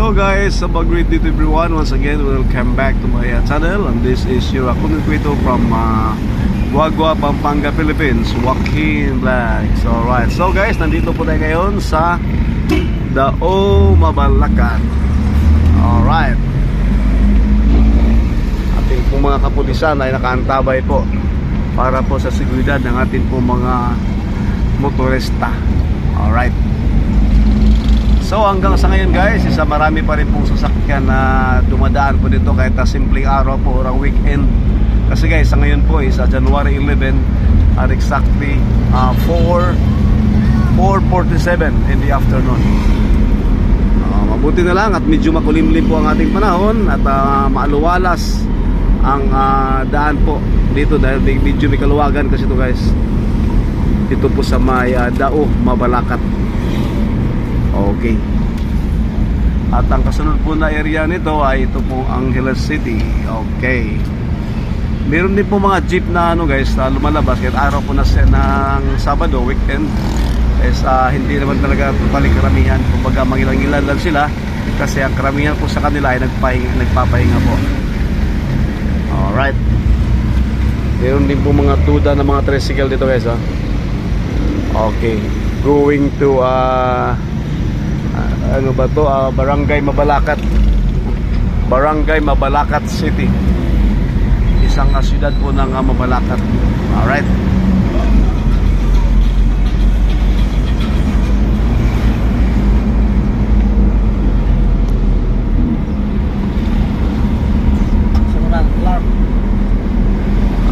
Hello guys, great day to everyone. Once again, welcome back to my channel. And this is your content creator from Guagua, Pampanga, Philippines, Joaquin Vlogs. Alright, so guys, nandito po tayo ngayon sa Dao Mabalacat. Alright, ating po mga kapulisan ay nakaantabay po para po sa seguridad ng ating po mga motorista. Alright, so hanggang sa ngayon guys, marami pa rin pong sasakyan na dumadaan po dito kahit simpleng araw po or weekend. Kasi guys, sa ngayon po is January 11 at exactly 4:47 in the afternoon. Mabuti na lang at medyo makulimlim po ang ating panahon at maaluwalas ang daan po dito dahil medyo may kaluwagan kasi ito guys. Dito po sa may Dao Mabalacat. Okay. At ang kasunod po na area nito ay ito po Angeles City. Okay. Meron din po mga jeep na guys na lumalabas kahit araw po na ng Sabado, weekend. Hindi naman talaga totally karamihan. Kumbaga mangilang-ilan lang sila kasi ang karamihan po sa kanila ay nagpapahinga po. Alright. Meron din po mga tuda na mga tricycle dito guys. Okay. Going to ano ba to? Barangay Mabalacat. Barangay Mabalacat City. Isang siyudad po ng Mabalacat. Alright.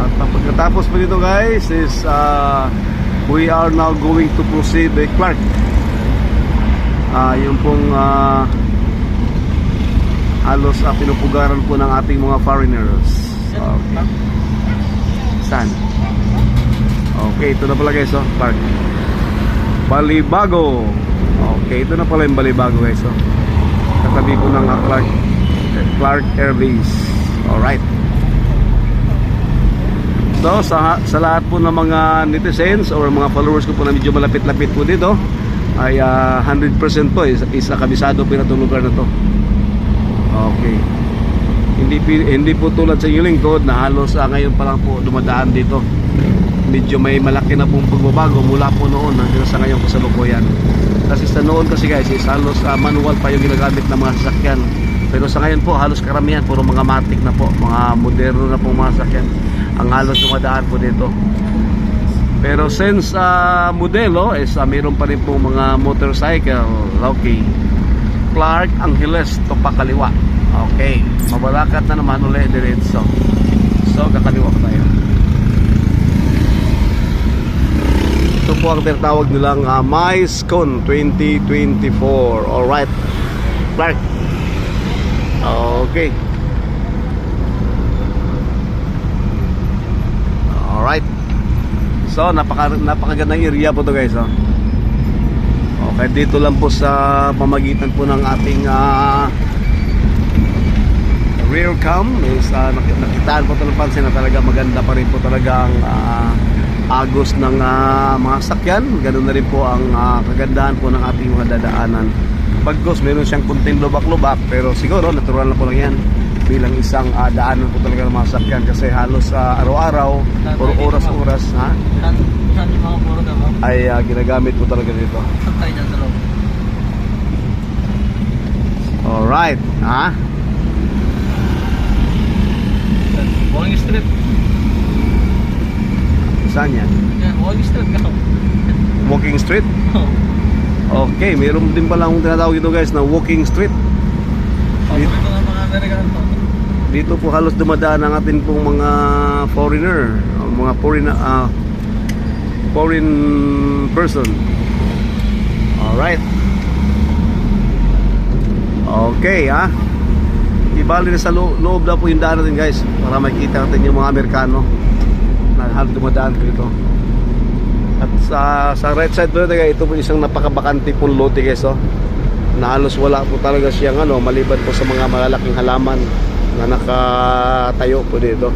At pagkatapos po dito guys is we are now going to proceed by Clark. Yung pong halos pinupugaran po ng ating mga foreigners. Okay. Saan? Okay, ito na pala guys, Clark. Balibago. Okay, ito na pala yung Balibago guys. Katabi po ng Clark Airways. Alright. So sa lahat po ng mga netizens or mga followers ko po na medyo malapit-lapit po dito ay 100% po is kabisado po na itong lugar na to. Okay. Hindi po tulad sa inyong lingkod na halos ngayon pa lang po dumadaan dito. Medyo may malaki na pong pagbabago mula po noon hanggang sa ngayon po sa lukuyan. Kasi sa noon kasi guys is halos manual pa yung ginagamit ng mga sasakyan. Pero sa ngayon po halos karamihan puro mga matic na po, mga moderno na pong mga sasakyan ang halos dumadaan po dito. Pero since modelo is mayroon pa rin po mga motorcycle. Okay. Clark Angeles to pakaliwa. Okay. Mabalacat na naman ulit diretso. So kakaliwa ko tayo. Ito po ang tinatawag nilang MICE-CON 2024. Alright. Clark. Okay. Alright. So napakagandang area po to guys. Okay, dito lang po sa pamagitan po ng ating rear cam is nakitaan po ito ng pansin na talaga maganda pa rin po talaga ang agos ng mga sakyan. Ganoon na rin po ang kagandahan po ng ating mga dadaanan. Pagkos meron siyang kunting lubak-lubak pero siguro natural na po lang yan bilang isang daanan po talaga ng mga sakyan kasi halos araw-araw or oras-oras ay ginagamit po talaga dito. Alright. Walking Street. Saan yan? Walking Street ka. Walking Street? Okay, meron din pala akong tinatawag dito guys na Walking Street. Dito po halos dumadaan ang atin pong mga foreigner, mga foreign person. Alright. Okay ibali na sa loob na po yung daan natin guys para makikita natin yung mga Amerikano na halos dumadaan po dito. At sa right side po natin ito po isang napakabakante pong lote guys na halos wala po talaga siyang maliban po sa mga malalaking halaman na nakatayo po dito.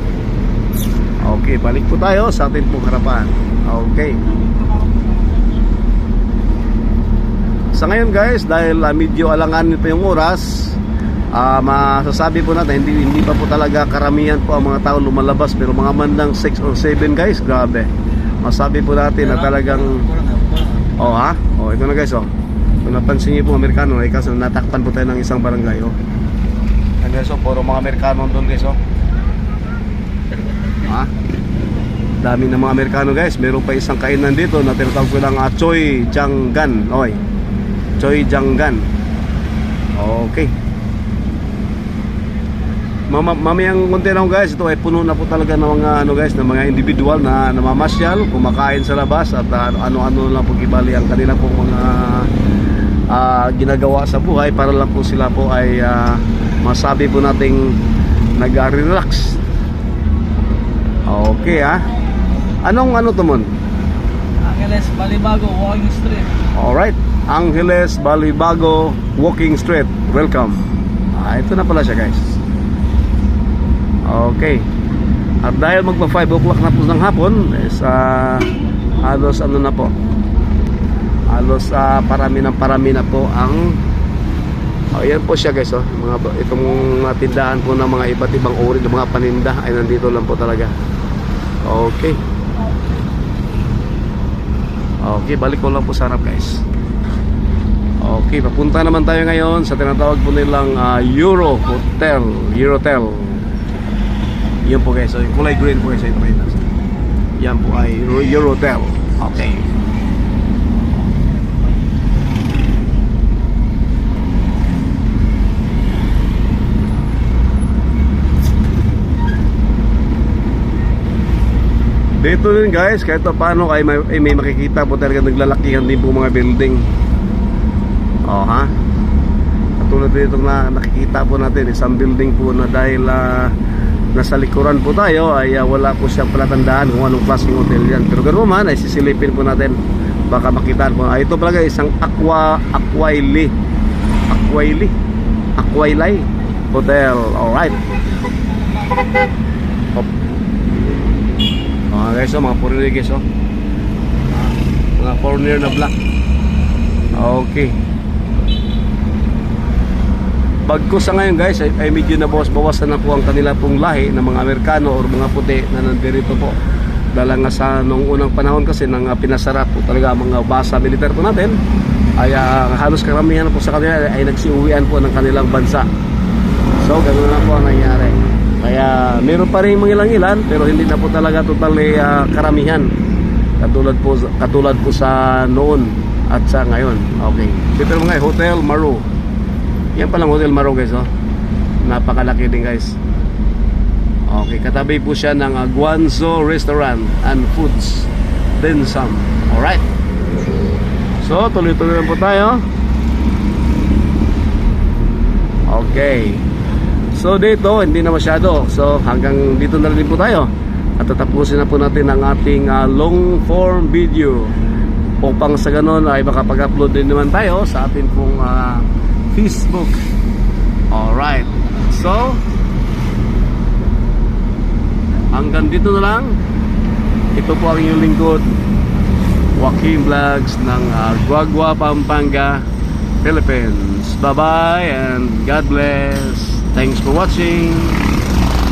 Okay, balik po tayo sa ating pong harapan. Okay. sa ngayon guys, dahil medyo alanganin pa yung oras, masasabi po natin hindi pa po talaga karamihan po ang mga tao lumalabas, pero mga mandang 6 or 7 guys, grabe. Masabi po natin na talagang ito na guys, kung napansin niyo po Amerikano, kasi natakpan po tayo ng isang barangay, and guys, puro mga Amerikano doon guys, dami ng mga Amerikano guys. Meron pa isang kainan dito na tinatawag ko lang Choi Janggan. Choi Janggan. Okay. Mamayang konti lang guys, ito ay puno na po talaga ng mga guys, ng mga individual na namamasyal, kumakain sa labas at ano-ano lang po gibali ang kanila po mga ginagawa sa buhay para lang po sila po ay masabi po nating nag-relax. Okay Anong to mon? Angeles Balibago Walking Street. Alright, Angeles Balibago Walking Street. Welcome. Ito na pala siya guys. Okay. At dahil magpa 5 o'clock na po ng hapon is halos na po. Halos parami na po ang yan po siya guys, itong tindahan po ng mga iba't ibang uri ng mga paninda ay nandito lang po talaga. Okay. Okay, balik ko lang po sa harap guys. Okay, papunta naman tayo ngayon sa tinatawag po nilang Eurotel. Yan po guys, yung kulay green po guys, ito kayo. Yan po ay Eurotel. Okay. Dito din guys, kahit paano ay may makikita po talaga naglalakihan din po mga building. Katulad dito na nakikita po natin isang building po na dahil nasa likuran po tayo ay wala po siyang palatandaan kung anong klaseng hotel yan. Pero ganoon man ay sisilipin po natin, baka makita po. Ito pala isang Aquailay Hotel. Alright. Guys, mga foreigner guys, mga foreigner na black. Okay. Bagkus sa ngayon guys ay medyo nabawas-bawasan na po ang kanila pong lahi ng mga Amerikano o mga puti na nandito po. Dahil nga sa nung unang panahon kasi nang pinasara po talaga ang mga basa militer po natin, ay halos karamihan po sa kanila ay nagsiuwian po ng kanilang bansa. So ganoon na po ang nangyari. Kaya meron pa rin mga ilan pero hindi na po talaga totally karamihan katulad po sa noon at sa ngayon. Okay. Dito mga Hotel Maru. Yan palang Hotel Maru guys, napakalaki din guys. Okay, katabi po siya ng Guangzhou Restaurant and Foods Densam. Alright. So tuloy-tuloy lang po tayo. Okay. So dito, hindi na masyado. So hanggang dito na rin po tayo. At tatapusin na po natin ang ating long form video. Upang sa ganon ay makapag-upload din naman tayo sa ating pong Facebook. Alright. So hanggang dito na lang. Ito po ang inyong lingkod, Joaquin Vlogs ng Guagua, Pampanga, Philippines. Bye bye and God bless. Thanks for watching.